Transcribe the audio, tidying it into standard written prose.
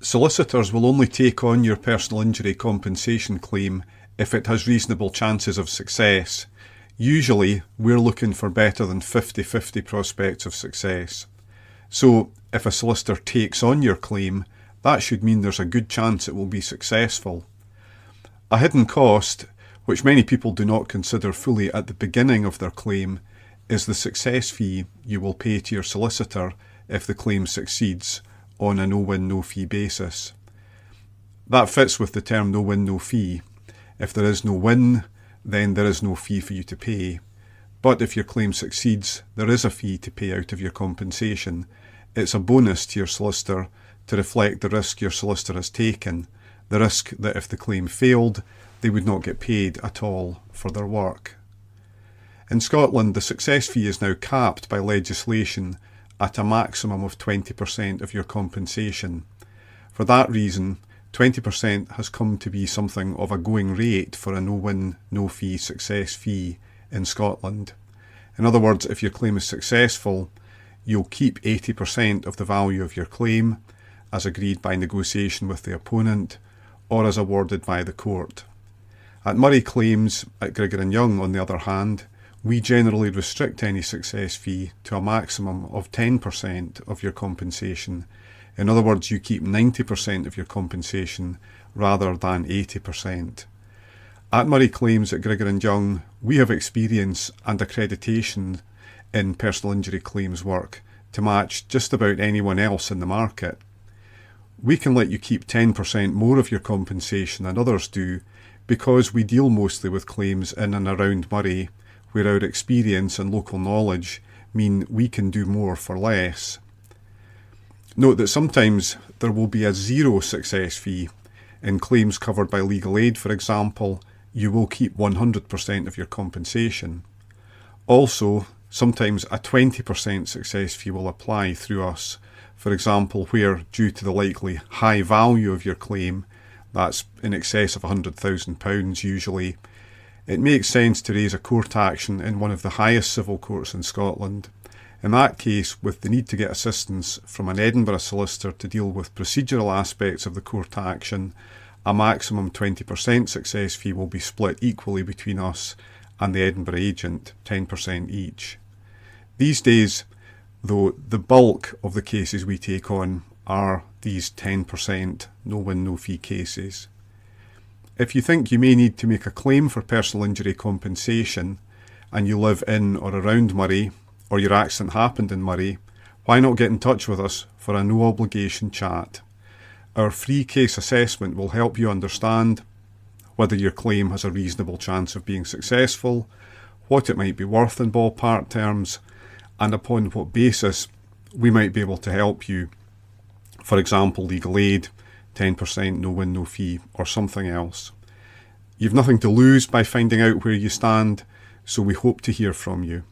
Solicitors will only take on your personal injury compensation claim if it has reasonable chances of success. Usually, we're looking for better than 50-50 prospects of success. So, if a solicitor takes on your claim, that should mean there's a good chance it will be successful. A hidden cost, which many people do not consider fully at the beginning of their claim, is the success fee you will pay to your solicitor if the claim succeeds on a no-win, no-fee basis. That fits with the term no-win, no-fee. If there is no win, then there is no fee for you to pay. But if your claim succeeds, there is a fee to pay out of your compensation. It's a bonus to your solicitor to reflect the risk your solicitor has taken, the risk that if the claim failed, they would not get paid at all for their work. In Scotland, the success fee is now capped by legislation at a maximum of 20% of your compensation. For that reason, 20% has come to be something of a going rate for a no-win, no-fee success fee in Scotland. In other words, if your claim is successful, you'll keep 80% of the value of your claim, as agreed by negotiation with the opponent, or as awarded by the court. At Moray Claims, at Grigor Young, on the other hand, we generally restrict any success fee to a maximum of 10% of your compensation. In other words, you keep 90% of your compensation rather than 80%. At Moray Claims at Grigor Young, we have experience and accreditation in personal injury claims work to match just about anyone else in the market. We can let you keep 10% more of your compensation than others do because we deal mostly with claims in and around Moray, where our experience and local knowledge mean we can do more for less. Note that sometimes there will be a zero success fee. In claims covered by legal aid, for example, you will keep 100% of your compensation. Also, sometimes a 20% success fee will apply through us, for example, where, due to the likely high value of your claim, that's in excess of £100,000 usually, it makes sense to raise a court action in one of the highest civil courts in Scotland. In that case, with the need to get assistance from an Edinburgh solicitor to deal with procedural aspects of the court action, a maximum 20% success fee will be split equally between us and the Edinburgh agent, 10% each. These days, though, the bulk of the cases we take on are these 10% no-win, no-fee cases. If you think you may need to make a claim for personal injury compensation and you live in or around Moray, or your accident happened in Moray, why not get in touch with us for a no-obligation chat? Our free case assessment will help you understand whether your claim has a reasonable chance of being successful, what it might be worth in ballpark terms, and upon what basis we might be able to help you. For example, legal aid, 10% no-win, no-fee, or something else. You've nothing to lose by finding out where you stand, so we hope to hear from you.